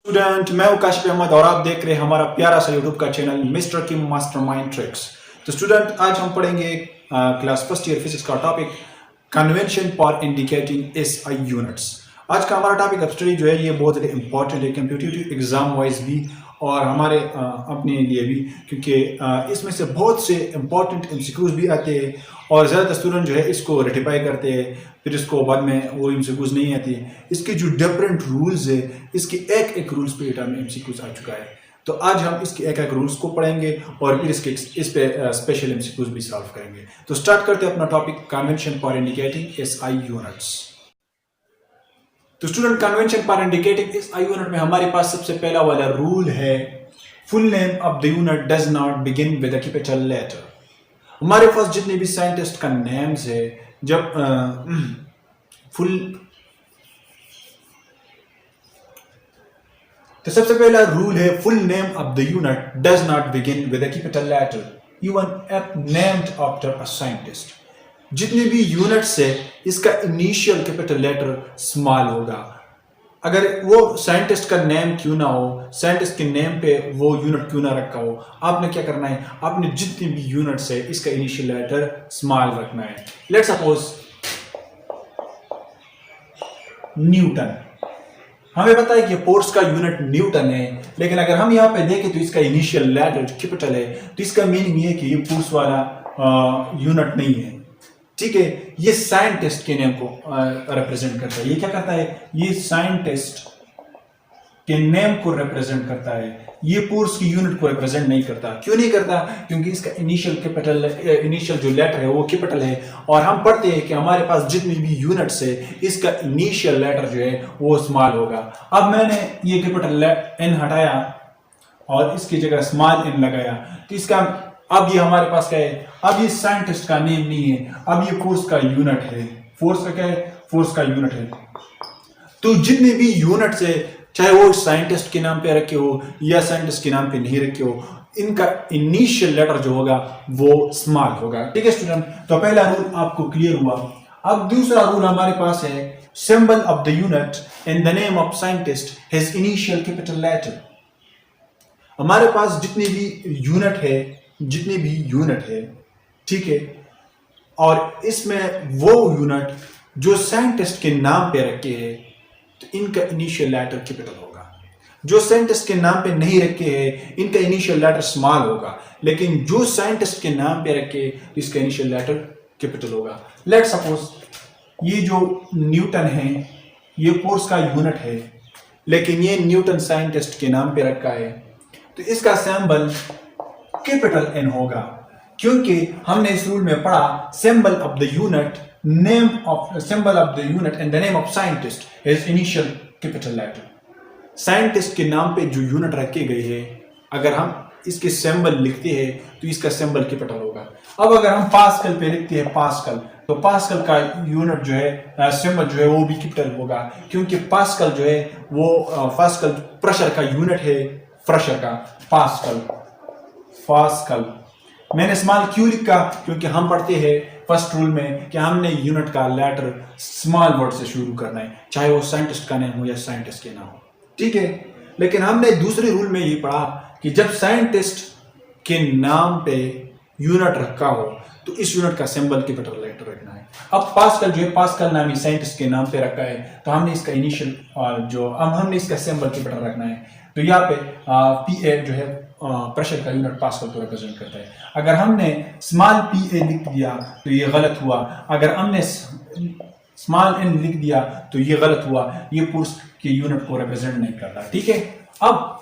Student, मैं हूं काशिफ अहमद और आप देख रहे हैं हमारा प्यारा सा यूट्यूब का चैनल मिस्टर किम मास्टरमाइंड ट्रिक्स। तो स्टूडेंट, आज हम पढ़ेंगे क्लास फर्स्ट ईयर फिजिक्स का topic convention for indicating SI units. आज का हमारा टॉपिक अब स्टडी जो है ये बहुत ज़्यादा इंपॉर्टेंट है कंप्यूटेटिव एग्जाम वाइज भी और हमारे अपने लिए भी, क्योंकि इसमें से बहुत से इंपॉर्टेंट एमसीक्यूज भी आते हैं और ज़्यादातर स्टूडेंट जो है इसको रेटिफाई करते हैं, फिर इसको बाद में वो एमसीक्यूज नहीं आती। इसके जो डिफरेंट रूल्स है, इसके एक एक रूल्स पे में एमसीक्यूज आ चुका है। तो आज हम इसके एक एक रूल्स को पढ़ेंगे और फिर इस पे स्पेशल एमसीक्यूज भी सॉल्व करेंगे। तो स्टार्ट करते हैं अपना topic convention for indicating SI units. तो student, convention for indicating SI unit में हमारे पास सबसे पहला वाला रूल है full name of the unit does not begin with a capital letter. हमारे पास जितने भी साइंटिस्ट का नेम्स है, जब तो सबसे पहला रूल है full name of the unit does not begin with a capital letter even if named after a scientist. जितने भी यूनिट्स है इसका इनिशियल कैपिटल लेटर स्मॉल होगा। अगर वो साइंटिस्ट का नेम क्यों ना हो, साइंटिस्ट के नेम पे वो यूनिट क्यों ना रखा हो, आपने क्या करना है, आपने जितने भी यूनिट्स है इसका इनिशियल लेटर स्मॉल रखना है। लेट्स सपोज न्यूटन, हमें पता है कि फोर्स का यूनिट न्यूटन है, लेकिन अगर हम यहाँ पे देखें तो इसका इनिशियल लेटर कैपिटल है, तो इसका मीनिंग ये है कि ये फोर्स वाला यूनिट नहीं है। ठीक है, ये साइंटिस्ट के नेम को रिप्रेजेंट करता है। ये क्या करता है, ये साइंटिस्ट के नेम को रिप्रेजेंट करता है, ये फोर्स की यूनिट को रिप्रेजेंट नहीं करता। क्यों नहीं करता? क्योंकि इसका इनिशियल जो लेटर है वो कैपिटल है और हम पढ़ते हैं कि हमारे पास जितनी भी यूनिट्स है इसका इनिशियल लेटर जो है वो स्मॉल होगा। अब मैंने ये कैपिटल एन हटाया और इसकी जगह स्मॉल एन लगाया, तो इसका अब ये हमारे पास क्या है, अब ये साइंटिस्ट का नेम नहीं है, अब ये फोर्स का यूनिट है। फोर्स का क्या है, फोर्स का यूनिट है। तो जितने भी यूनिट्स है, चाहे वो साइंटिस्ट के नाम पे रखे हो या साइंटिस्ट के नाम पे नहीं रखे हो, इनका इनिशियल लेटर जो होगा वो स्मॉल होगा। ठीक है स्टूडेंट, तो पहला रूल आपको क्लियर हुआ। अब दूसरा रूल हमारे पास है symbol of the unit in the name of scientist has initial capital letter. हमारे पास जितनी भी यूनिट है, ठीक है, और इसमें वो यूनिट जो साइंटिस्ट के नाम पे रखे हैं तो इनका इनिशियल लेटर कैपिटल होगा। जो साइंटिस्ट के नाम पे नहीं रखे हैं इनका इनिशियल लेटर स्मॉल होगा, लेकिन जो साइंटिस्ट के नाम पे रखे तो इसका इनिशियल लेटर कैपिटल होगा। लेट्स सपोज ये जो न्यूटन है ये फोर्स का यूनिट है, लेकिन ये न्यूटन साइंटिस्ट के नाम पे रखा है, तो इसका सिंबल कैपिटल एन होगा, क्योंकि हमने इस रूल में पढ़ा symbol of the unit in the name of scientist has initial capital letter. Scientist के नाम पे जो यूनिट रखे गए हैं, अगर हम इसके सिंबल लिखते हैं तो इसका सिंबल कैपिटल होगा। अब अगर हम पास्कल पे लिखते हैं पास्कल, तो पास्कल का यूनिट जो है सिंबल जो है वो भी कैपिटल होगा, क्योंकि पास्कल जो है वो पास्कल प्रेशर का यूनिट है, प्रेशर का पास्कल। मैंने स्मॉल क्यों लिखा? क्योंकि हम पढ़ते हैं फर्स्ट रूल में कि हमने यूनिट का लेटर स्मॉल वर्ड से शुरू करना है, चाहे वो साइंटिस्ट का नाम हो या साइंटिस्ट के नाम हो। ठीक है, लेकिन हमने दूसरे रूल में ये पढ़ा कि जब साइंटिस्ट के नाम पे यूनिट रखा हो तो इस यूनिट का सिंबल कैपिटल लेटर रखना है। अब पास्कल जो है, पास्कल नामी साइंटिस्ट के नाम पे रखा है, तो हमने इसका इनिशियल हमने इसका सिंबल कैपिटल रखना है। तो यहाँ पे पी ए जो है प्रेशर का यूनिट पास्कल को रिप्रेजेंट करता है। अगर हमने स्मॉल पी ए लिख दिया तो ये गलत हुआ, अगर हमने स्मॉल एन लिख दिया तो ये गलत हुआ, ये फोर्स के यूनिट को रिप्रेजेंट नहीं करता। ठीक है, अब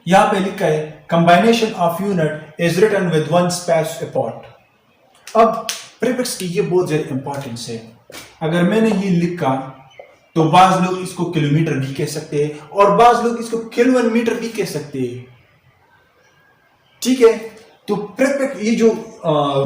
यहाँ पे लिखा है combination of unit is written with one space apart. अब प्रीफिक्स की ये बहुत ज्यादा इंपॉर्टेंस है। अगर मैंने ये लिखा तो बाज लोग इसको किलोमीटर भी कह सकते हैं और बाज लोग इसको किलोवन मीटर भी कह सकते हैं। ठीक है, तो प्रीफिक्स ये जो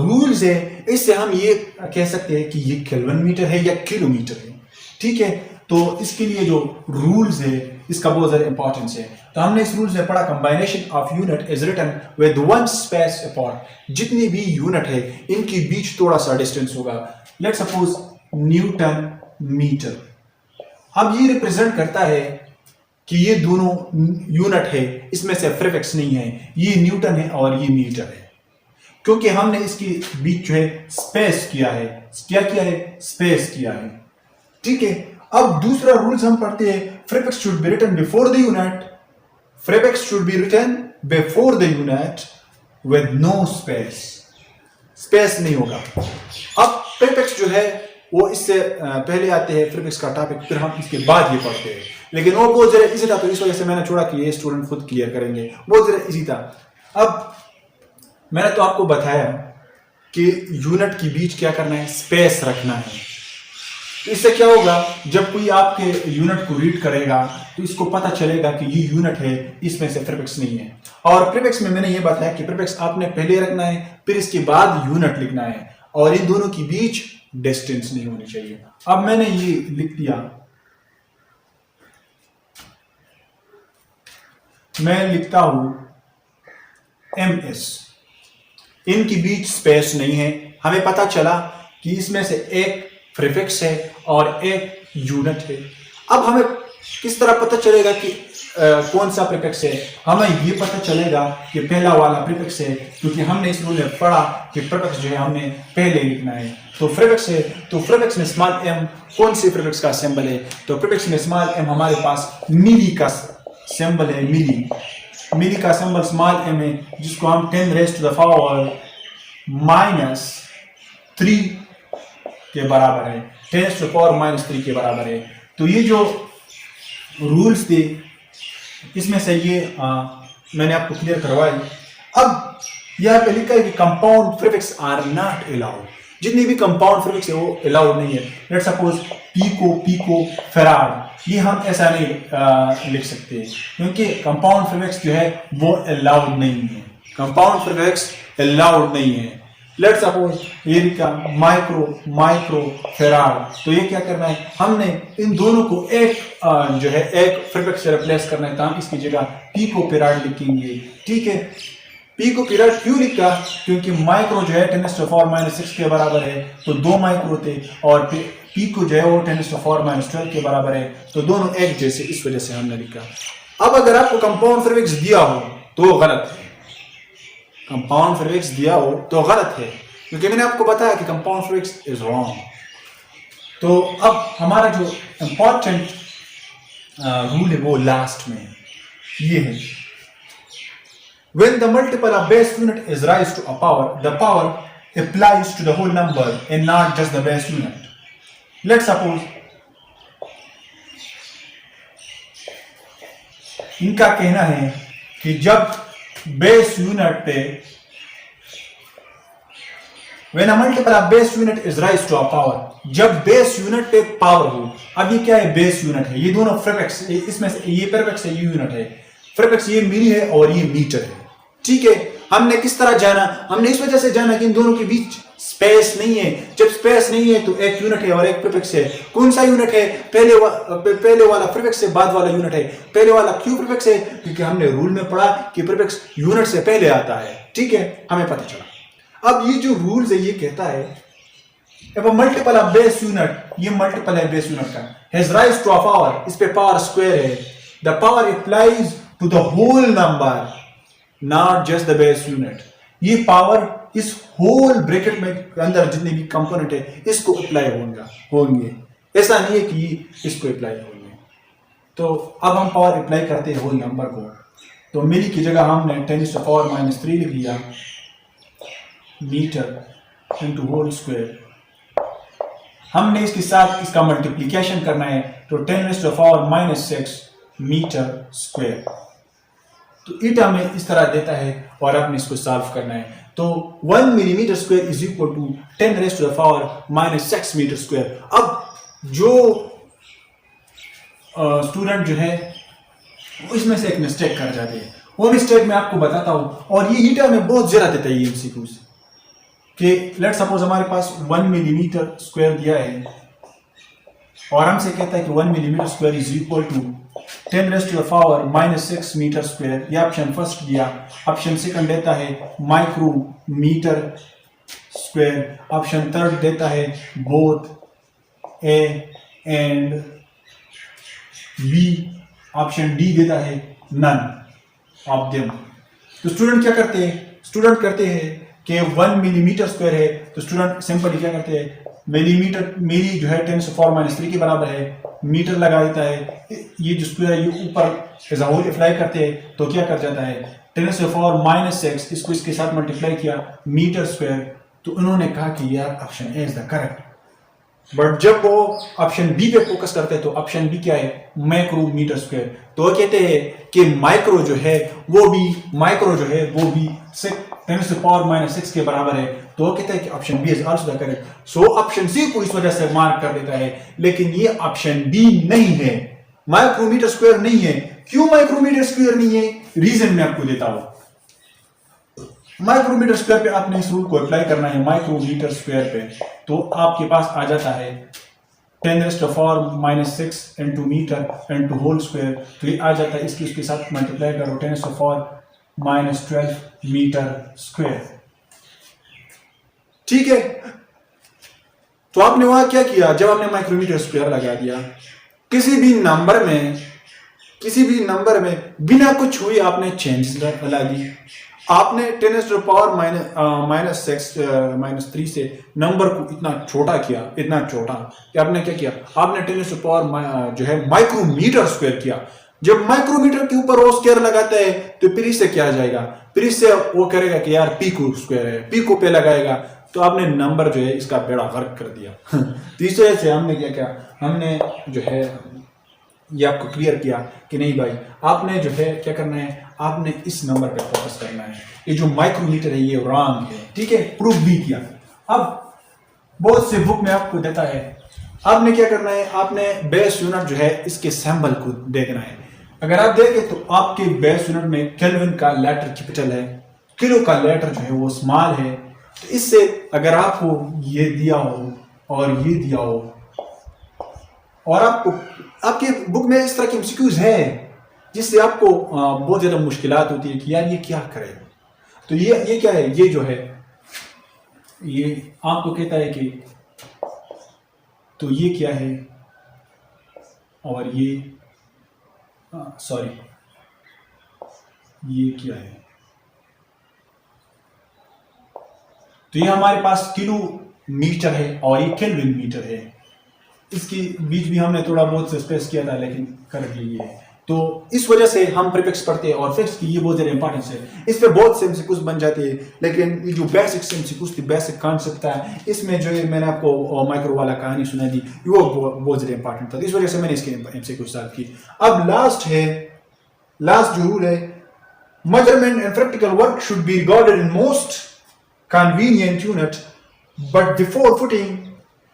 रूल्स है इससे हम ये कह सकते हैं कि ये किलोवन मीटर है या किलोमीटर है। ठीक है, तो इसके लिए जो रूल्स है इसका बहुत ज्यादा इंपॉर्टेंस है। तो हमने इस रूल्स में पढ़ा combination of unit is written with one space apart. जितनी भी यूनिट है इनके बीच थोड़ा सा डिस्टेंस होगा। लेट्स सपोज न्यूटन मीटर, अब ये रिप्रेजेंट करता है कि ये दोनों यूनिट है, इसमें से प्रीफिक्स नहीं है, ये न्यूटन है और ये मीटर है, क्योंकि हमने इसके बीच जो है स्पेस किया है। क्या किया है? स्पेस किया है। ठीक है, अब दूसरा रूल्स हम पढ़ते हैं, prefix should be written before the unit, prefix should be written before the unit with no space, space नहीं होगा। अब प्रीफिक्स जो है वो इससे पहले आते हैं प्रीफिक्स का टॉपिक, फिर हम इसके बाद ये पढ़ते हैं, लेकिन वो बहुत जरा इजी था तो इस वजह से मैंने छोड़ा कि ये स्टूडेंट खुद क्लियर करेंगे, बहुत जरा इजी था। अब मैंने तो आपको बताया कि यूनिट के बीच क्या करना है, स्पेस रखना है। तो इससे क्या होगा, जब कोई आपके यूनिट को रीड करेगा तो इसको पता चलेगा कि ये यूनिट है, इसमें से प्रीफिक्स नहीं है। और प्रीफिक्स में मैंने ये बताया कि प्रीफिक्स आपने पहले रखना है, फिर इसके बाद यूनिट लिखना है, और इन दोनों के बीच डिस्टेंस नहीं होनी चाहिए। अब मैंने ये लिख दिया, मैं लिखता हूं MS, इनके बीच स्पेस नहीं है। हमें पता चला कि इसमें से एक प्रीफिक्स है और एक यूनिट है। अब हमें किस तरह पता चलेगा कि कौन सा प्रीफिक्स है? हमें ये पता चलेगा कि पहला वाला प्रीफिक्स है, क्योंकि हमने इस रूल में पढ़ा कि प्रीफिक्स जो है हमने पहले लिखना है। तो प्रीफिक्स है, तो प्रीफिक्स में स्मॉल m कौन सी प्रीफिक्स का सिंबल है? तो प्रीफिक्स में स्मॉल m हमारे पास मिली का सिंबल है, मिली का सिंबल स्मॉल m है, जिसको हम 10⁻³ के बराबर है, 10⁻³ के बराबर है। तो ये जो रूल्स थे इसमें से ये मैंने आपको क्लियर करवाई। अब यह पे लिखा है कि compound prefix are not allowed, जितनी भी कंपाउंड प्रीफिक्स है वो अलाउड नहीं है। लेट सपोज पिको फेराड, ये हम ऐसा नहीं लिख सकते, क्योंकि कंपाउंड प्रीफिक्स जो है वो अलाउड नहीं है, कंपाउंड प्रीफिक्स अलाउड नहीं है। लेट सपोज ये लिखा माइक्रो फेराड, तो ये क्या करना है, हमने इन दोनों को एक जो है एक प्रीफिक्स से रिप्लेस करना है, तो हम इसकी जगह पिको फेराड लिखेंगे। ठीक है, पिको फेराड क्यों लिखा? क्योंकि माइक्रो जो है 10⁻⁻6 के बराबर है, तो 2 माइक्रो थे, और पिको जो है वो 10⁻12 के बराबर है, तो दोनों एक जैसे, इस वजह से हमने लिखा। अब अगर आपको कंपाउंड प्रीफिक्स दिया हो तो गलत है, कंपाउंड प्रीफिक्स दिया हो तो गलत है, क्योंकि मैंने आपको बताया कि कंपाउंड प्रीफिक्स इज रॉन्ग। तो अब हमारा जो इंपॉर्टेंट रूल है वो लास्ट में ये है, when the multiple of base unit is raised to a power, the power applies to the whole number and not just the base unit. Let's suppose इनका कहना है कि जब बेस यूनिट पे when a multiple of base unit is raised to a power, जब base unit पे power हो। अब ये क्या है? बेस यूनिट है, ये दोनों प्रीफिक्स, इसमें से ये प्रीफिक्स है, ये यूनिट है, प्रीफिक्स ये मिली है और ये मीटर है। ठीक है, हमने किस तरह जाना? हमने इस वजह से जाना कि इन दोनों के बीच स्पेस नहीं है। जब स्पेस नहीं है तो एक यूनिट है और एक प्रीफिक्स है। कौन सा यूनिट है? पहले वाला प्रीफिक्स से बाद वाला यूनिट है। पहले वाला क्यों प्रीफिक्स है? क्योंकि हमने रूल में पढ़ा कि प्रीफिक्स यूनिट से पहले आता है। ठीक है, हमें पता चला। अब ये जो रूल्स है ये कहता है अब मल्टीपल ऑफ बेस यूनिट, ये मल्टीपल है बेस यूनिट का, has raise to a power, इस पे पावर स्क्वायर है, the power applies to the whole number not just the base unit. ये पावर इस होल ब्रैकेट में अंदर जितने भी कंपोनेंट है इसको अप्लाई होंगे, ऐसा नहीं है कि इसको अप्लाई होंगे। तो अब हम पावर अप्लाई करते हैं होल नंबर को, तो मिली की जगह हमने 10⁻³ लिख लिया मीटर इंटू होल स्क्वायर। हमने इसके साथ इसका मल्टीप्लीकेशन करना है, तो 10⁻⁻6 मीटर स्क्वायर। तो इट हमें इस तरह देता है और आपने इसको सॉल्व करना है। तो 1 millimetre square is equal to 10⁻⁻6 metre square. अब जो स्टूडेंट जो है वो इसमें से एक मिस्टेक कर जाते हैं, वो मिस्टेक मैं आपको बताता हूं, और ये ईटा में बहुत ज्यादा देता है ये एमसीक्यूज कि लेट सपोज हमारे पास 1 मिलीमीटर स्क्वायर दिया है और हमसे कहता है कि 1 millimetre square is equal to 10⁻⁻6 metre square. ये ऑप्शन फर्स्ट दिया। ऑप्शन सेकंड देता है माइक्रोमीटर स्क्वायर। ऑप्शन थर्ड देता है both A and B. Option D देता है नन ऑफ देम। तो स्टूडेंट क्या करते हैं, स्टूडेंट करते हैं कि 1 मिलीमीटर स्क्वायर है, तो स्टूडेंट सिंपली क्या करते हैं, मिलीमीटर मिली जो है 10⁻³ के बराबर है, मीटर लगा देता है, ये जो स्क्वायर है ये ऊपर एज अ होल अप्लाई करते हैं तो क्या कर जाता है 10⁻⁻⁶, इसको इसके साथ मल्टीप्लाई किया मीटर स्क्वायर। तो उन्होंने कहा कि यार option A is the correct. But जब वो ऑप्शन बी पे फोकस करते हैं तो ऑप्शन बी क्या है, माइक्रोमीटर स्क्वायर। तो वो कहते हैं कि माइक्रो जो है वो भी 10⁻⁶ के बराबर है। तो वो कहते हैं कि option B is also the correct. So option C को इस वजह से मार्क कर देता है, लेकिन ये ऑप्शन बी नहीं है, माइक्रोमीटर स्क्वायर नहीं है। क्यों माइक्रोमीटर स्क्वायर नहीं है, रीजन मैं आपको देता हूं। माइक्रोमीटर स्क्वायर पे आपने इस रूल को अप्लाई करना है माइक्रोमीटर स्क्वायर पे, तो आपके पास आ जाता है 10⁻⁻⁶ into metre into whole square. तो ये आ जाता है, इसके साथ मल्टीप्लाई करो 10⁻⁻12 मीटर स्क्वायर। ठीक है, तो आपने वहां क्या किया, जब आपने माइक्रोमीटर स्क्वायर लगा दिया, किसी भी नंबर में बिना कुछ हुए आपने चेंज लगा दी। आपने 10⁻⁻⁻⁶ से नंबर को इतना छोटा किया कि आपने क्या किया, आपने 10⁻⁻ जो है माइक्रोमीटर स्क्वायर किया। जब माइक्रोमीटर के ऊपर वो स्क्वायर लगाता है तो फिर इससे क्या आ जाएगा, फिर इससे वो करेगा कि यार पीको स्क्वायर है, पीको पे लगाएगा, तो आपने नंबर जो है इसका बेड़ा गर्क कर दिया। तो इस वजह से हमने क्या किया, हमने जो है ये आपको क्लियर किया कि नहीं भाई, आपने जो है क्या करना है, आपने इस नंबर पे फोकस करना है। ये जो माइक्रोमीटर है ये रॉन्ग है, ठीक है, प्रूफ भी किया। अब बहुत से बुक में आपको देता है, आपने क्या करना है, आपने बेस यूनिट जो है इसके सैंपल को देखना है। अगर आप देखें तो आपके बेस यूनिट में केल्विन का लेटर कैपिटल है, किलो का लेटर जो है वो स्मॉल है। तो इससे अगर आपको ये दिया हो और ये दिया हो, और आपको आपके बुक में इस तरह की एमसीक्यूज है जिससे आपको बहुत ज्यादा मुश्किलात होती है कि यार ये क्या करे। तो ये क्या है, ये जो है ये आपको कहता है कि तो ये क्या है, और ये सॉरी ये क्या है, तो ये हमारे पास किलो मीटर है और ये केल्विन मीटर है। इसके बीच भी हमने थोड़ा बहुत स्पेस किया था, लेकिन कर लिए है। तो इस वजह से हम प्रीफिक्स पढ़ते हैं और फिक्स की ये बहुत ज्यादा इंपॉर्टेंस है। इस पे बहुत से एमसीक्यूज बन जाते हैं, लेकिन ये जो बेसिक एमसीक्यूज थी, बेसिक कॉन्सेप्ट था, इसमें जो मैंने आपको माइक्रो वाला कहानी सुना दी, वो बहुत ज्यादा इंपॉर्टेंट था। इस वजह से मैंने इसके एमसीक्यूज सॉल्व की। अब लास्ट जो रूल है, measurement and practical work should be regarded in most convenient unit, but before putting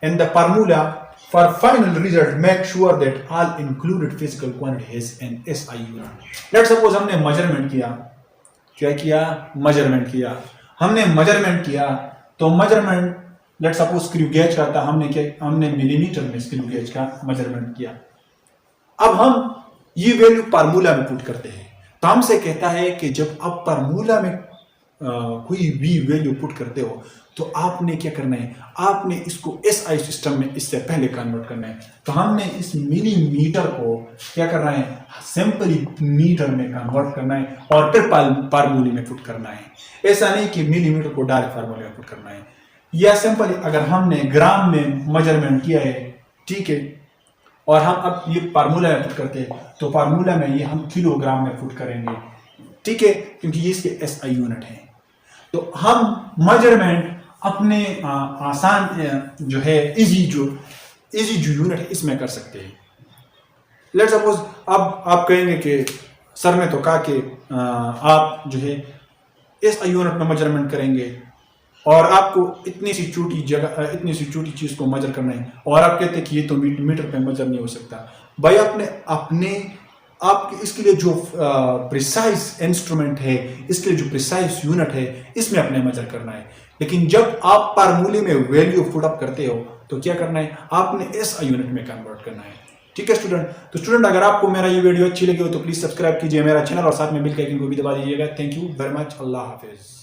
in the formula for final result, make sure that all included physical quantity is in SI unit. Let's suppose हमने measurement किया, क्या किया, measurement किया, हमने measurement किया, तो measurement let's suppose screw gauge का था, हमने मिलीमीटर में स्क्रू गेज का मेजरमेंट किया। अब हम ये वैल्यू फार्मूला में पुट करते हैं, तो हमसे कहता है कि जब आप फार्मूला में कोई भी वैल्यू पुट करते हो तो आपने क्या करना है, आपने इसको एसआई सिस्टम में इससे पहले कन्वर्ट करना है। तो हमने इस मिलीमीटर को क्या करना है, सिंपली मीटर में कन्वर्ट करना है और फिर फार्मूले में पुट करना है। ऐसा नहीं कि मिलीमीटर को डायरेक्ट फार्मूले में पुट करना है, या सिंपली अगर हमने ग्राम में मेजरमेंट किया है, ठीक है, और हम अब ये फार्मूला में पुट करते हैं, तो फार्मूला में ये हम किलोग्राम में पुट करेंगे, ठीक है, क्योंकि ये इसके एसआई यूनिट है। तो हम मेजरमेंट अपने आसान जो है इजी जो यूनिट है इसमें कर सकते हैं। लेट्स सपोज अब आप कहेंगे कि सर ने तो कहा कि आप जो है इस यूनिट में मेजरमेंट करेंगे और आपको इतनी सी छोटी चीज को मेजर करना है, और आप कहते हैं कि ये तो मीटर पे मेजर नहीं हो सकता। भाई आपके इसके लिए जो प्रिसाइज इंस्ट्रूमेंट है, इसके लिए जो प्रिसाइज यूनिट है, इसमें अपने मेजर करना है। लेकिन जब आप फार्मूले में वैल्यू पुट अप करते हो तो क्या करना है, आपने इस यूनिट में कन्वर्ट करना है, ठीक है स्टूडेंट। तो स्टूडेंट अगर आपको मेरा ये वीडियो अच्छी लगी हो तो प्लीज सब्सक्राइब कीजिए मेरा चैनल और साथ में बेल आइकन को भी दबा दीजिएगा। Thank you very much, Allah Hafiz.